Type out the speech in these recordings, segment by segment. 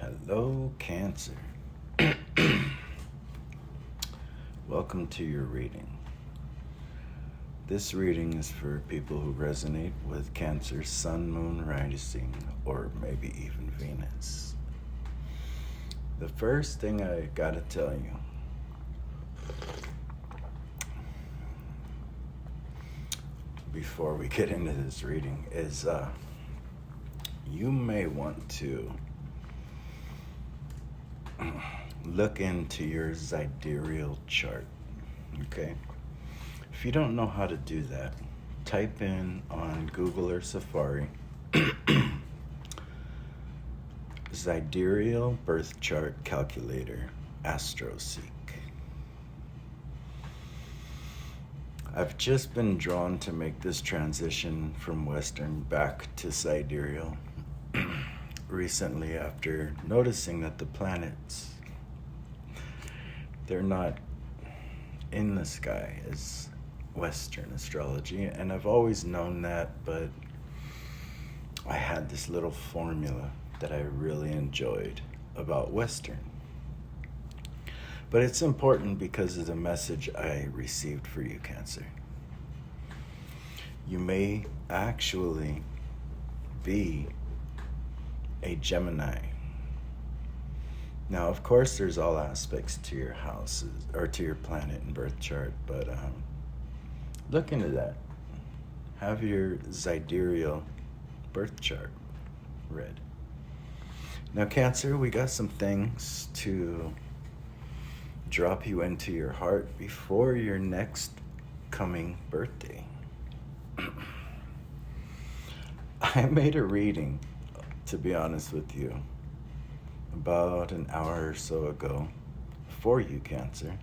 Hello, Cancer. Welcome to your reading. This reading is for people who resonate with Cancer, Sun, Moon, Rising, or maybe even Venus. The first thing I gotta tell you before we get into this reading is you may want to look into your zodiacal chart, okay? If you don't know how to do that, type in on Google or Safari Zodiacal Birth Chart Calculator AstroSeek. I've just been drawn to make this transition from Western back to Sidereal recently after noticing that the planets, they're not in the sky as Western astrology, and I've always known that, but I had this little formula that I really enjoyed about Western. But it's important because of the message I received for you, Cancer. You may actually be a Gemini. Now, of course, there's all aspects to your houses or to your planet and birth chart, but look into that. Have your zodiacal birth chart read. Now, Cancer, we got some things to drop you into your heart before your next coming birthday. I made a reading, to be honest with you, about an hour or so ago for you, Cancer.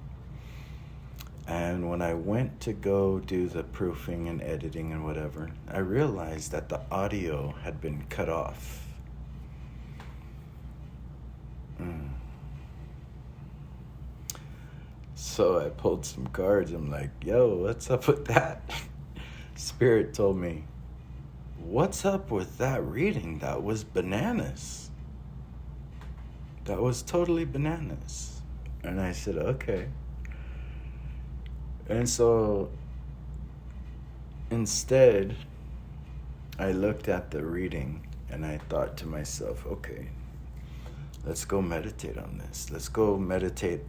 And when I went to go do the proofing and editing and whatever, I realized that the audio had been cut off. So I pulled some cards. I'm like, yo, what's up with that? Spirit told me, what's up with that reading? That was bananas. That was totally bananas. And I said, okay. And so instead, I looked at the reading and I thought to myself, okay, let's go meditate on this. Let's go meditate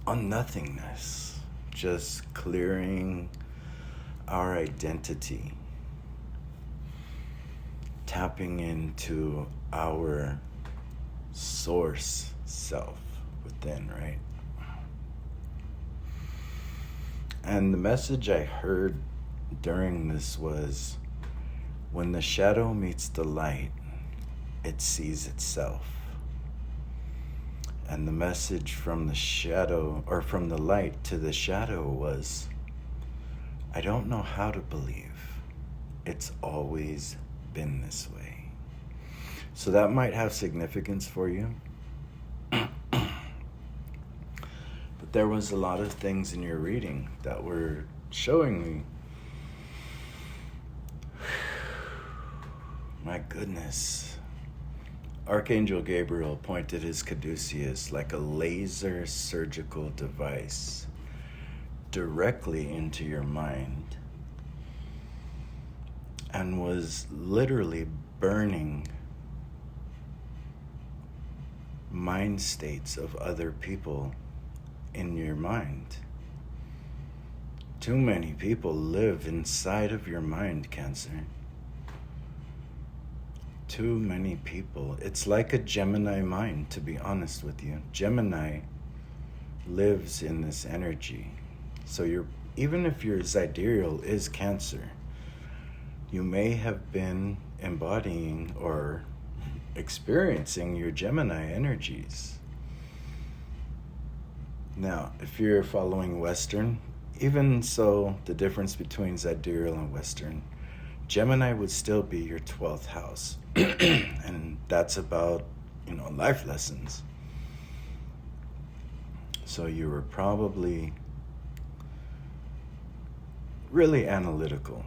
on nothingness. Just clearing our identity. Tapping into our source self within, right? And the message I heard during this was, when the shadow meets the light, it sees itself. And the message from the shadow, or from the light to the shadow, was, I don't know how to believe. It's always been this way. So that might have significance for you. But there was a lot of things in your reading that were showing me, my goodness. Archangel Gabriel pointed his caduceus like a laser surgical device directly into your mind and was literally burning mind states of other people in your mind. Too many people live inside of your mind, Cancer. Too many people. It's like a Gemini mind, to be honest with you. Gemini lives in this energy. So even if your zodiacal is Cancer, you may have been embodying or experiencing your Gemini energies. Now, if you're following Western, even so, the difference between zodiacal and Western, Gemini would still be your 12th house. And that's about, life lessons. So you were probably really analytical.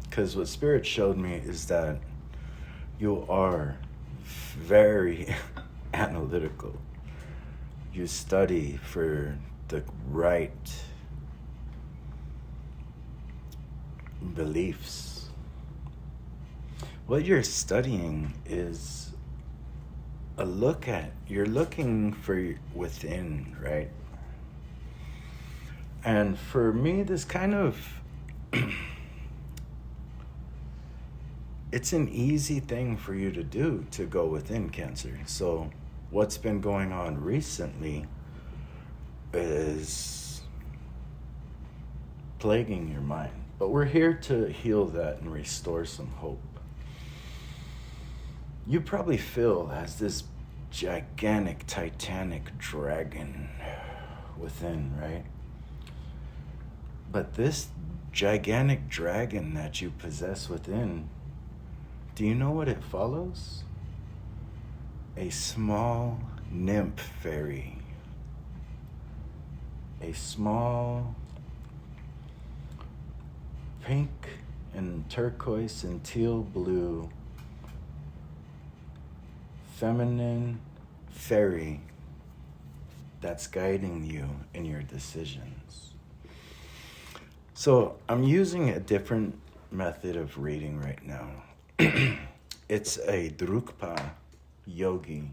Because what Spirit showed me is that you are very analytical. You study for the right beliefs. What you're studying is you're looking for within, right? And for me, this kind of, it's an easy thing for you to do, to go within, Cancer. So what's been going on recently is plaguing your mind. But we're here to heal that and restore some hope. You probably feel as this gigantic, titanic dragon within, right? But this gigantic dragon that you possess within, do you know what it follows? A small nymph fairy. A small pink and turquoise and teal blue feminine fairy that's guiding you in your decisions. So I'm using a different method of reading right now. It's a Drukpa yogi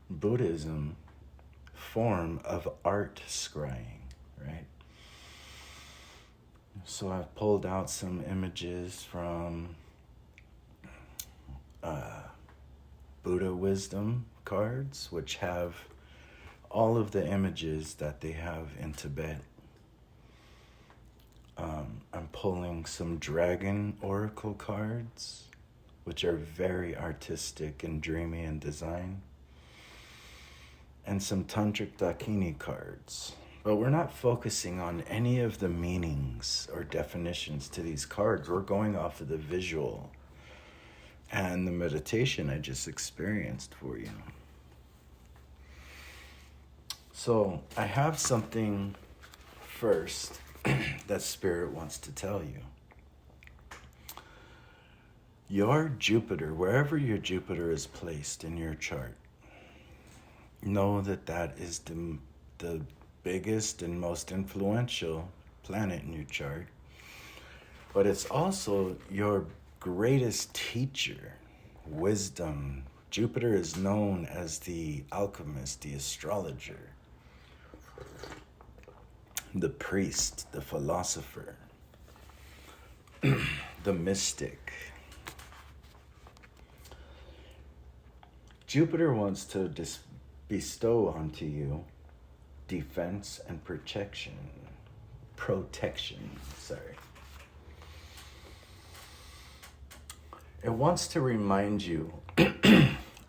Buddhism form of art scrying, right? So I've pulled out some images from Buddha wisdom cards, which have all of the images that they have in Tibet. I'm pulling some dragon oracle cards, which are very artistic and dreamy in design, and some tantric dakini cards. But we're not focusing on any of the meanings or definitions to these cards. We're going off of the visual and the meditation I just experienced for you. So I have something first that Spirit wants to tell you. Your Jupiter, wherever your Jupiter is placed in your chart, know that that is the biggest and most influential planet in your chart. But it's also your greatest teacher, wisdom. Jupiter is known as the alchemist, the astrologer, the priest, the philosopher, the mystic. Jupiter wants to bestow onto you defense and protection. It wants to remind you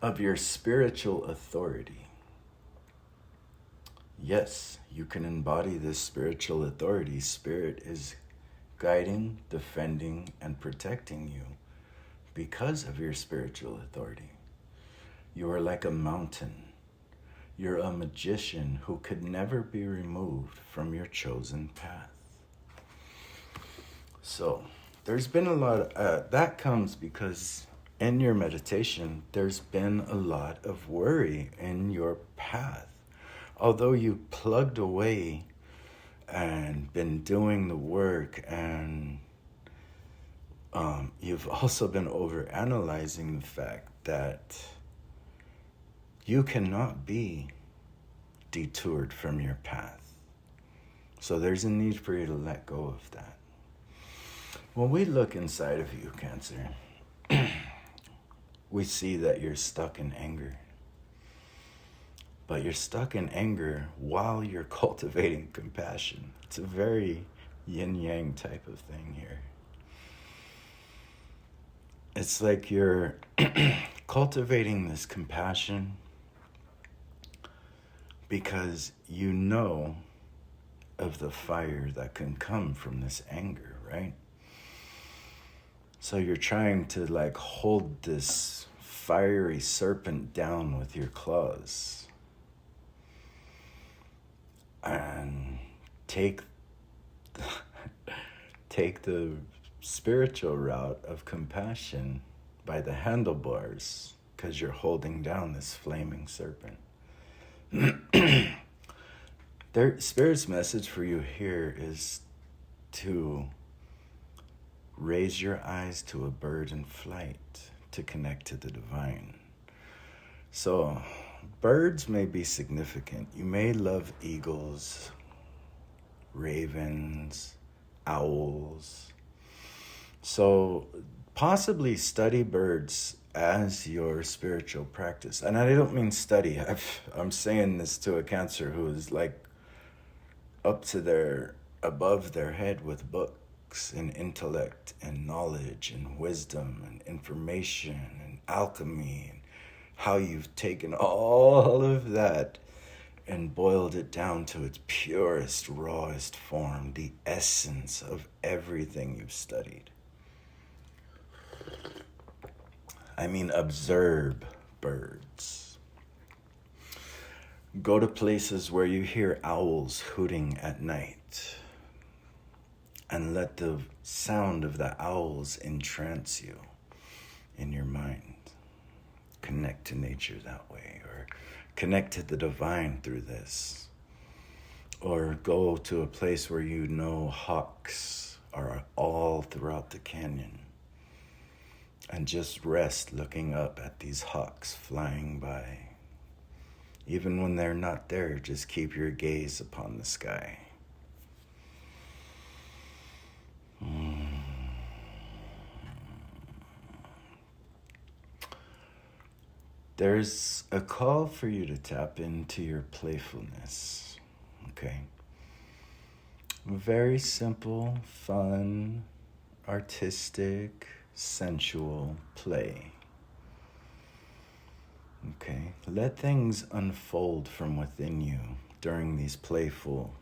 of your spiritual authority. Yes, you can embody this spiritual authority. Spirit is guiding, defending, and protecting you because of your spiritual authority. You are like a mountain. You're a magician who could never be removed from your chosen path. So, there's been a lot of, that comes because in your meditation, there's been a lot of worry in your path. Although you plugged away and been doing the work, and you've also been overanalyzing the fact that you cannot be detoured from your path. So there's a need for you to let go of that. When we look inside of you, Cancer, we see that you're stuck in anger. But you're stuck in anger while you're cultivating compassion. It's a very yin-yang type of thing here. It's like you're cultivating this compassion because you know of the fire that can come from this anger, right? So you're trying to like hold this fiery serpent down with your claws and take the spiritual route of compassion by the handlebars because you're holding down this flaming serpent. Their Spirit's message for you here is to raise your eyes to a bird in flight, to connect to the divine. So, birds may be significant. You may love eagles, ravens, owls. So, possibly study birds as your spiritual practice. And I don't mean study. I'm saying this to a Cancer who is like above their head with books and intellect and knowledge and wisdom and information and alchemy, and how you've taken all of that and boiled it down to its purest, rawest form, the essence of everything you've studied. I mean, observe birds. Go to places where you hear owls hooting at night, and let the sound of the owls entrance you in your mind. Connect to nature that way, or connect to the divine through this. Or go to a place where you know hawks are all throughout the canyon, and just rest looking up at these hawks flying by. Even when they're not there, just keep your gaze upon the sky. There's a call for you to tap into your playfulness, okay? Very simple, fun, artistic, sensual play. Okay, let things unfold from within you during these playful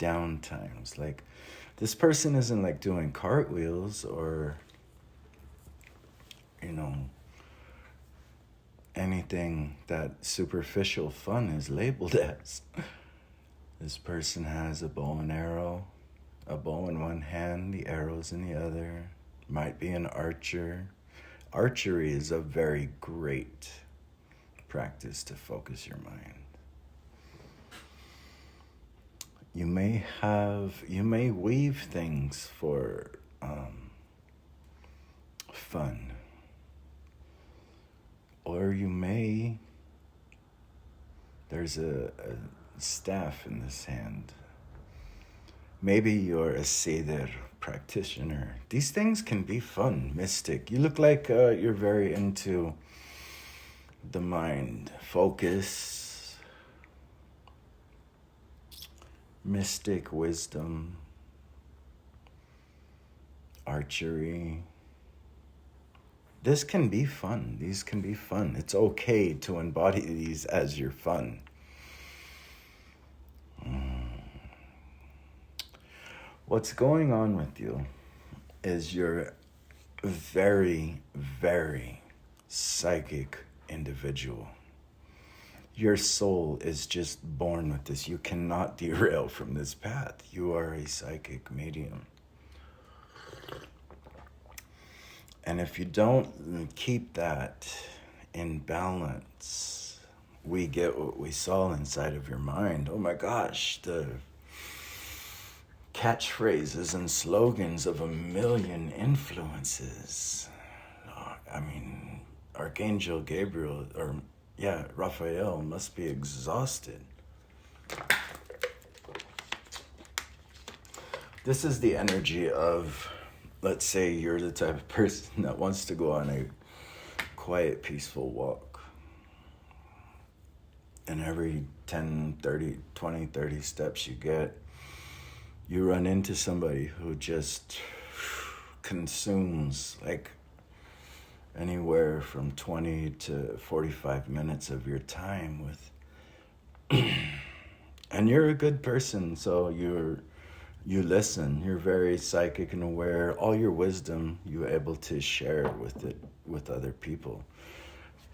downtimes. Like, this person isn't like doing cartwheels or, anything that superficial fun is labeled as. This person has a bow and arrow, a bow in one hand, the arrows in the other. Might be an archer. Archery is a very great practice to focus your mind. You may weave things for fun. Or there's a staff in this hand. Maybe you're a Seder practitioner. These things can be fun, mystic. You look like you're very into the mind, focus, mystic wisdom, archery. This can be fun. These can be fun. It's okay to embody these as your fun. What's going on with you is you're a very, very psychic individual. Your soul is just born with this. You cannot derail from this path. You are a psychic medium. And if you don't keep that in balance, we get what we saw inside of your mind. Oh my gosh, the catchphrases and slogans of a million influences. Archangel Gabriel, Raphael must be exhausted. This is the energy of, let's say you're the type of person that wants to go on a quiet, peaceful walk. And every 10, 30, 20, 30 steps you get, you run into somebody who just consumes like anywhere from 20 to 45 minutes of your time with, and you're a good person, so you listen, you're very psychic and aware, all your wisdom you're able to share with other people.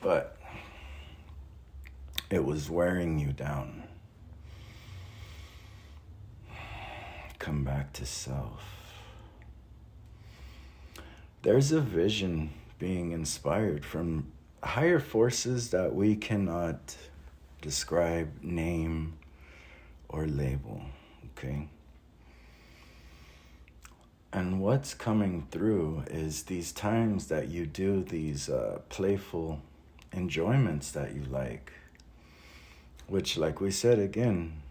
But it was wearing you down. Come back to self. There's a vision being inspired from higher forces that we cannot describe, name, or label, okay? And what's coming through is these times that you do these playful enjoyments that you like, which, like we said again,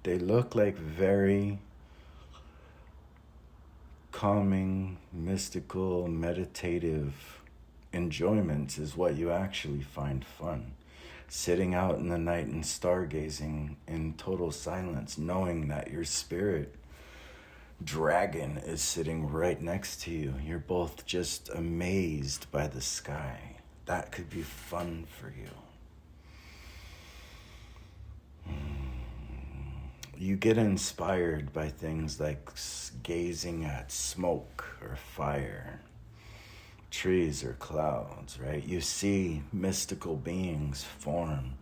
they look like very calming, mystical, meditative enjoyments is what you actually find fun. Sitting out in the night and stargazing in total silence, knowing that your spirit dragon is sitting right next to you. You're both just amazed by the sky. That could be fun for you. You get inspired by things like gazing at smoke or fire, trees or clouds, right? You see mystical beings form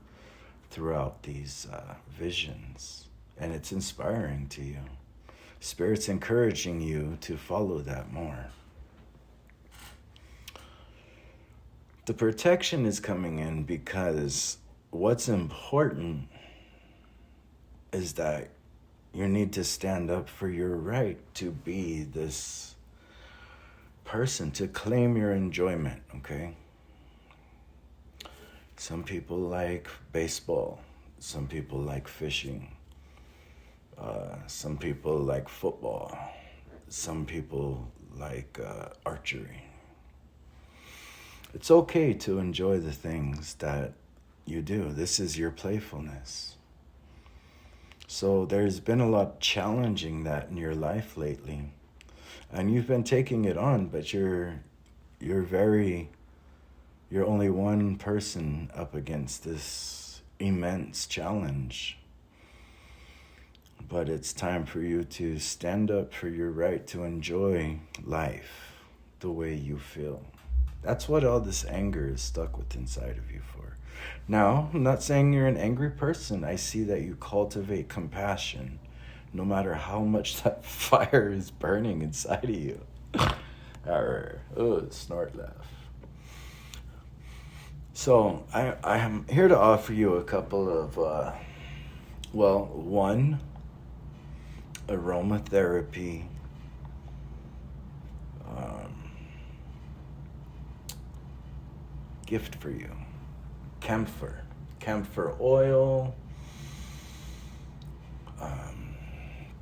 throughout these visions, and it's inspiring to you. Spirit's encouraging you to follow that more. The protection is coming in because what's important is that you need to stand up for your right to be this person, to claim your enjoyment, okay? Some people like baseball. Some people like fishing. Some people like football. Some people like archery. It's okay to enjoy the things that you do. This is your playfulness. So there's been a lot challenging that in your life lately. And you've been taking it on, but you're only one person up against this immense challenge. But it's time for you to stand up for your right to enjoy life the way you feel. That's what all this anger is stuck with inside of you for. Now, I'm not saying you're an angry person. I see that you cultivate compassion, no matter how much that fire is burning inside of you. Snort laugh. So I am here to offer you a couple of, one, aromatherapy, gift for you. Camphor oil,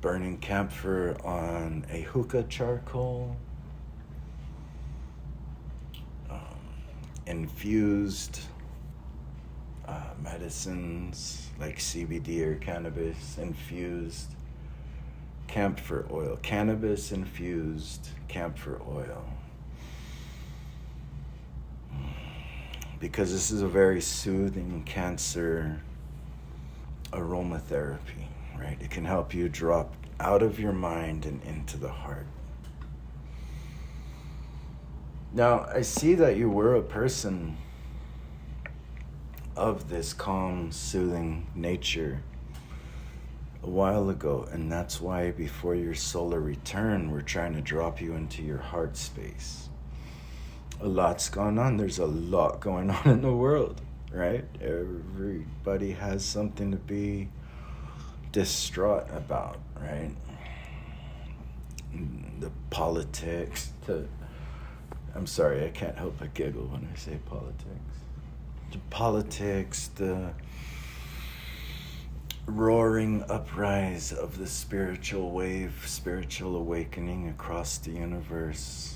burning camphor on a hookah charcoal, infused medicines like CBD or cannabis infused camphor oil, cannabis infused camphor oil. Because this is a very soothing cancer aromatherapy, right? It can help you drop out of your mind and into the heart. Now, I see that you were a person of this calm, soothing nature a while ago, and that's why before your solar return, we're trying to drop you into your heart space. A lot's gone on. There's a lot going on in the world, right? Everybody has something to be distraught about, right? The politics, I'm sorry, I can't help but giggle when I say politics. The politics, the roaring uprise of the spiritual wave, spiritual awakening across the universe.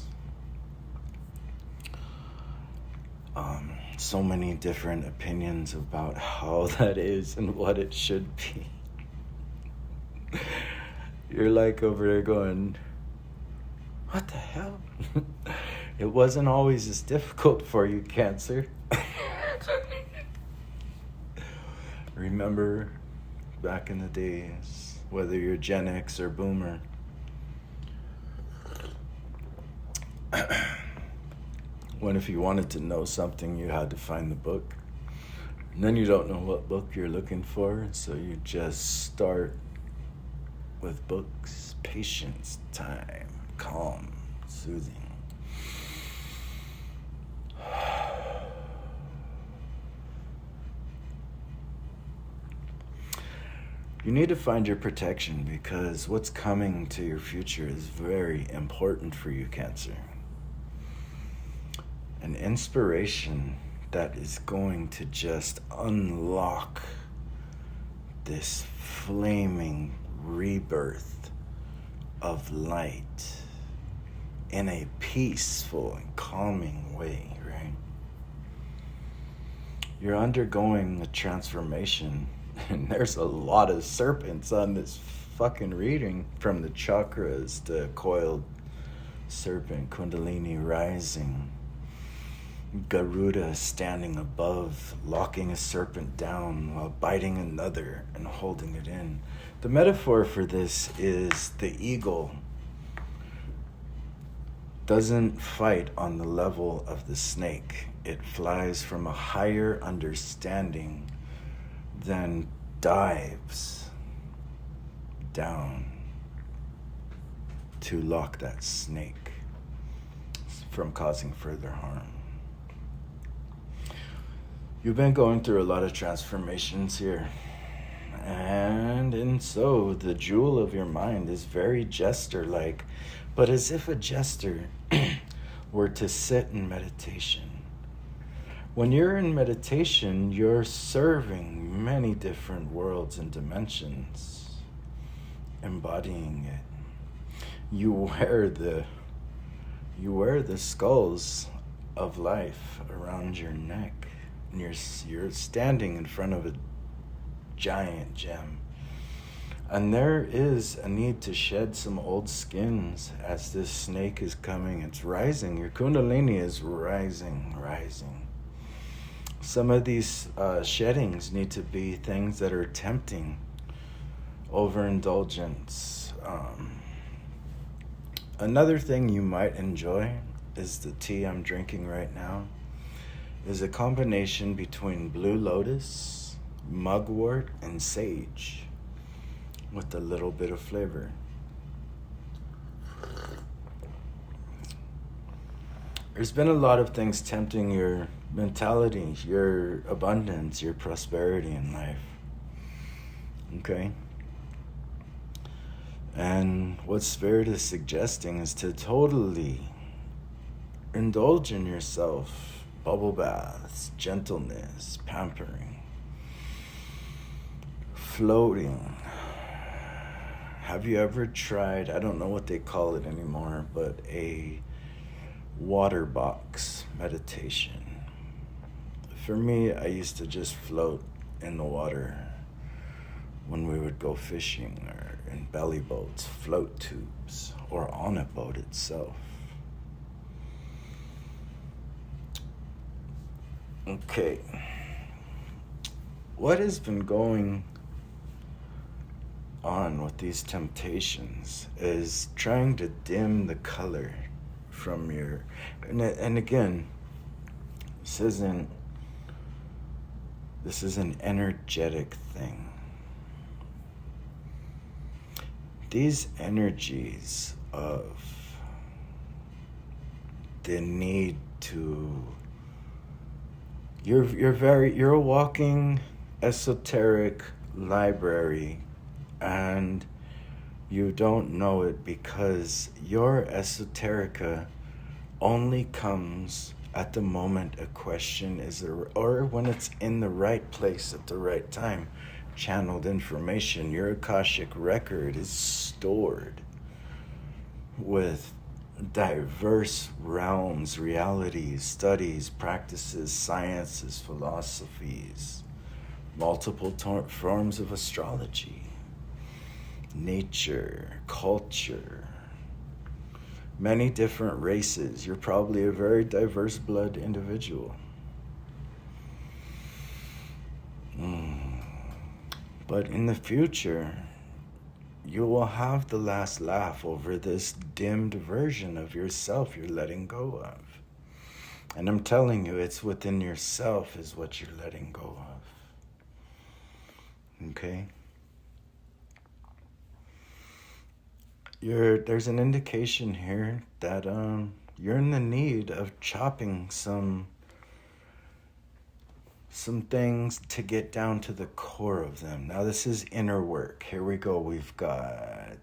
So many different opinions about how that is and what it should be. You're like over there going, what the hell? It wasn't always as difficult for you, Cancer. Remember back in the days, whether you're Gen X or Boomer, when if you wanted to know something, you had to find the book. And then you don't know what book you're looking for, so you just start with books, patience, time, calm, soothing. You need to find your protection because what's coming to your future is very important for you, Cancer. An inspiration that is going to just unlock this flaming rebirth of light in a peaceful and calming way, right? You're undergoing a transformation, and there's a lot of serpents on this fucking reading, from the chakras, the coiled serpent, Kundalini rising, Garuda standing above, locking a serpent down while biting another and holding it in. The metaphor for this is the eagle doesn't fight on the level of the snake. It flies from a higher understanding, then dives down to lock that snake from causing further harm. You've been going through a lot of transformations here. And so the jewel of your mind is very jester-like, but as if a jester were to sit in meditation. When you're in meditation, you're serving many different worlds and dimensions, embodying it. You wear the skulls of life around your neck. And you're standing in front of a giant gem. And there is a need to shed some old skins as this snake is coming. It's rising. Your Kundalini is rising. Some of these sheddings need to be things that are tempting, overindulgence. Another thing you might enjoy is the tea I'm drinking right now. Is a combination between blue lotus, mugwort, and sage with a little bit of flavor. There's been a lot of things tempting your mentality, your abundance, your prosperity in life. Okay? And what Spirit is suggesting is to totally indulge in yourself. Bubble baths, gentleness, pampering, floating. Have you ever tried, I don't know what they call it anymore, but a water box meditation? For me, I used to just float in the water when we would go fishing, or in belly boats, float tubes, or on a boat itself. Okay, what has been going on with these temptations is trying to dim the color from your, and again, this is an energetic thing. These energies of the need to, you're a walking esoteric library, and you don't know it because your esoterica only comes at the moment a question is there, or when it's in the right place at the right time. Channeled information, your Akashic record is stored with diverse realms, realities, studies, practices, sciences, philosophies, multiple forms of astrology, nature, culture, many different races. You're probably a very diverse blood individual. But in the future, you will have the last laugh over this dimmed version of yourself you're letting go of. And I'm telling you, it's within yourself is what you're letting go of. Okay? There's an indication here that you're in the need of chopping some some things to get down to the core of them. Now, this is inner work. Here we go. We've got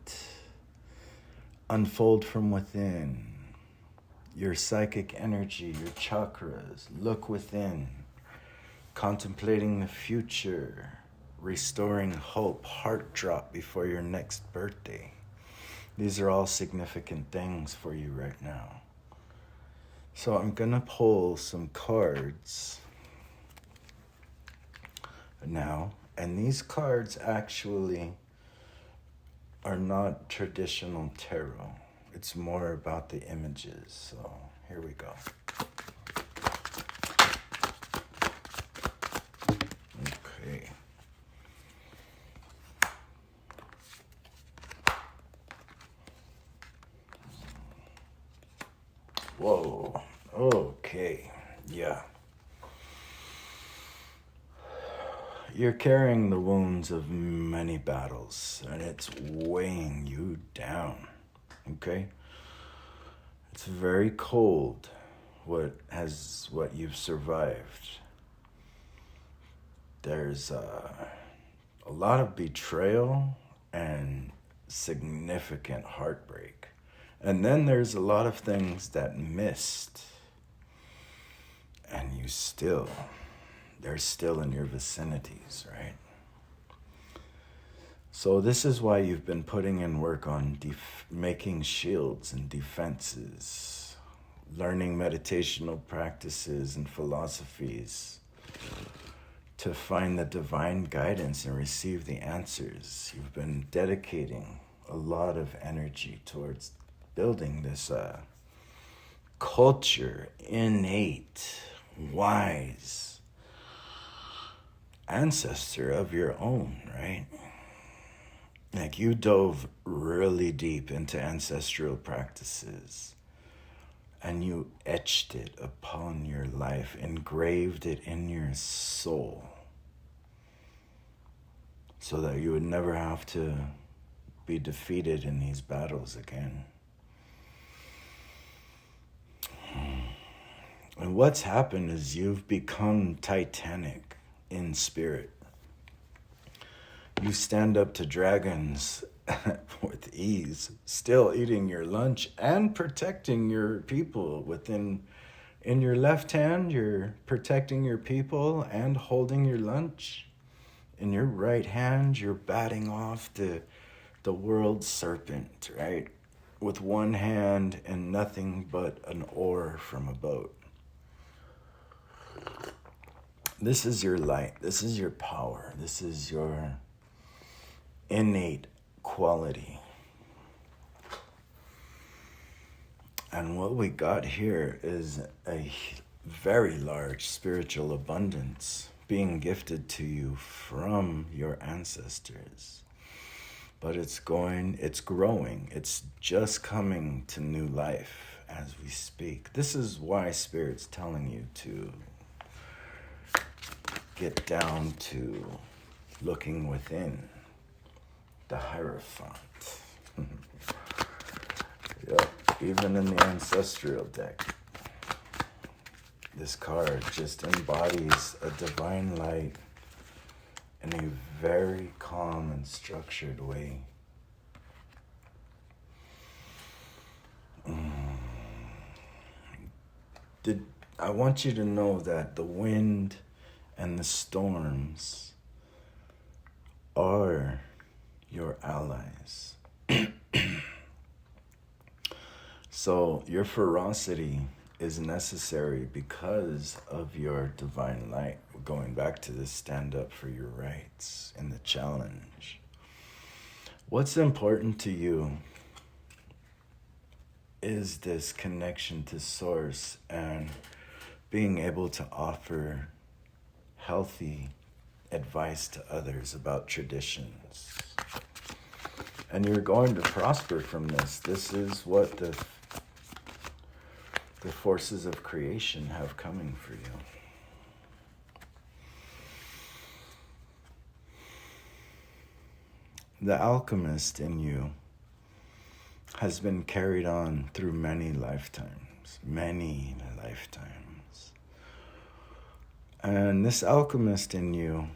unfold from within, your psychic energy, your chakras, look within, contemplating the future, restoring hope, heart drop before your next birthday. These are all significant things for you right now. So I'm gonna pull some cards now, and these cards actually are not traditional tarot. It's more about the images. So here we go. Okay. Whoa. Okay. Yeah. You're carrying the wounds of many battles, and it's weighing you down. Okay? It's very cold what you've survived. There's a lot of betrayal and significant heartbreak. And then there's a lot of things that missed. And they're still in your vicinities, right? So this is why you've been putting in work on making shields and defenses, learning meditational practices and philosophies to find the divine guidance and receive the answers. You've been dedicating a lot of energy towards building this culture, innate, wise ancestor of your own, right? Like you dove really deep into ancestral practices and you etched it upon your life, engraved it in your soul so that you would never have to be defeated in these battles again. And what's happened is you've become titanic in spirit. You stand up to dragons with ease, still eating your lunch and protecting your people in your left hand, you're protecting your people and holding your lunch. In your right hand, you're batting off the world serpent, right? With one hand and nothing but an oar from a boat. This is your light. This is your power. This is your innate quality. And what we got here is a very large spiritual abundance being gifted to you from your ancestors. But it's growing, it's just coming to new life as we speak. This is why Spirit's telling you to get down to looking within the Hierophant. Yep, even in the ancestral deck, this card just embodies a divine light in a very calm and structured way. I want you to know that the wind and the storms are your allies. So your ferocity is necessary because of your divine light. We're going back to this stand up for your rights and the challenge. What's important to you is this connection to source and being able to offer healthy advice to others about traditions. And you're going to prosper from this. This is what the forces of creation have coming for you. The alchemist in you has been carried on through many lifetimes. And this alchemist in you,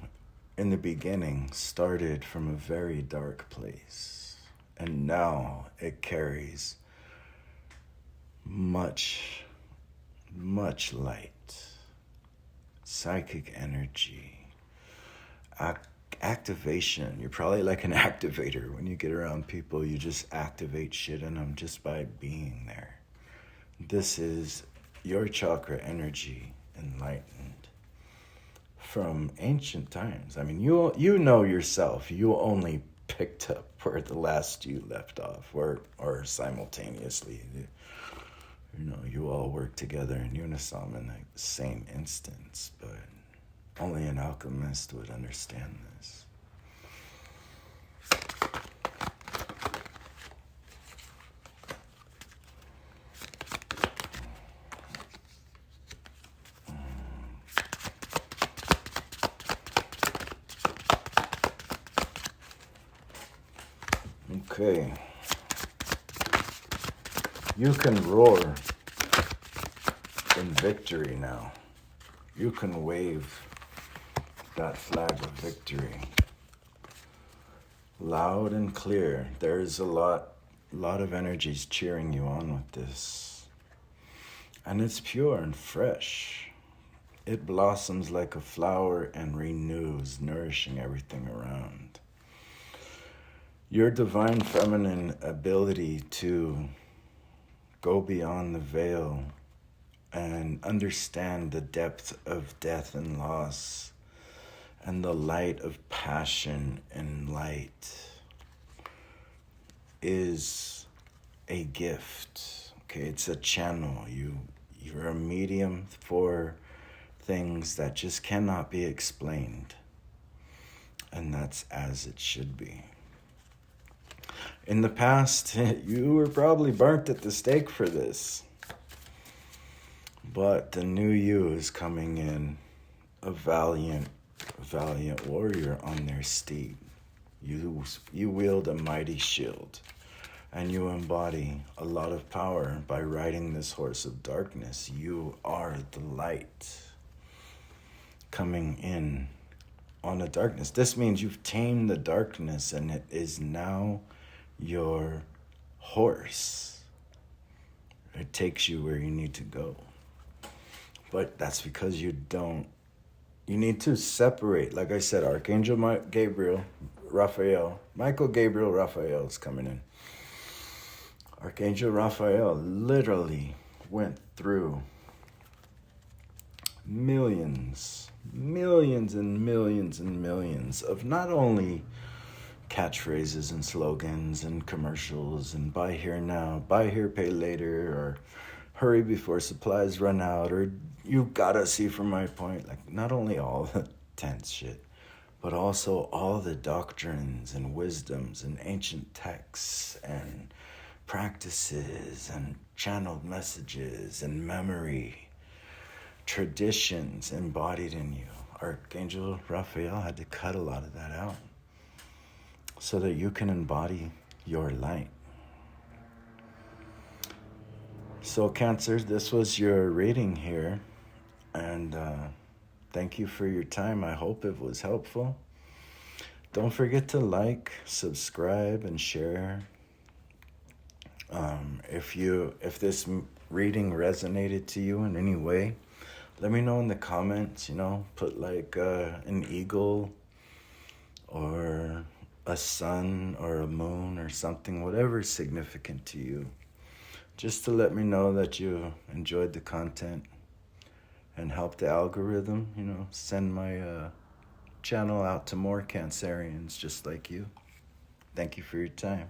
in the beginning, started from a very dark place. And now it carries much, much light, psychic energy, activation. You're probably like an activator. When you get around people, you just activate shit in them just by being there. This is your chakra energy enlightened from ancient times. I mean, you know yourself. You only picked up where the last you left off, or simultaneously. You know, you all work together in unison in the same instance, but only an alchemist would understand this. Okay. You can roar in victory now. You can wave that flag of victory loud and clear. There's a lot of energies cheering you on with this. And it's pure and fresh. It blossoms like a flower and renews, nourishing everything around. Your divine feminine ability to go beyond the veil and understand the depth of death and loss and the light of passion and light is a gift. Okay, it's a channel. You're a medium for things that just cannot be explained. And that's as it should be. In the past, you were probably burnt at the stake for this. But the new you is coming in, a valiant warrior on their steed. You wield a mighty shield, and you embody a lot of power by riding this horse of darkness. You are the light coming in on the darkness. This means you've tamed the darkness, and it is now your horse. It takes you where you need to go. But that's because you need to separate. Like I said, Archangel Michael Gabriel is coming in. Archangel Raphael literally went through millions and millions of not only catchphrases and slogans and commercials and buy here now, buy here, pay later, or hurry before supplies run out, or you gotta see from my point. Like, not only all the tense shit, but also all the doctrines and wisdoms and ancient texts and practices and channeled messages and memory, traditions embodied in you. Archangel Raphael had to cut a lot of that out so that you can embody your light. So Cancer, this was your reading here, and thank you for your time. I hope it was helpful. Don't forget to like, subscribe, and share. If this reading resonated to you in any way, let me know in the comments. Put like an eagle or a sun or a moon or something, whatever's significant to you, just to let me know that you enjoyed the content and help the algorithm, send my channel out to more Cancerians just like you. Thank you for your time.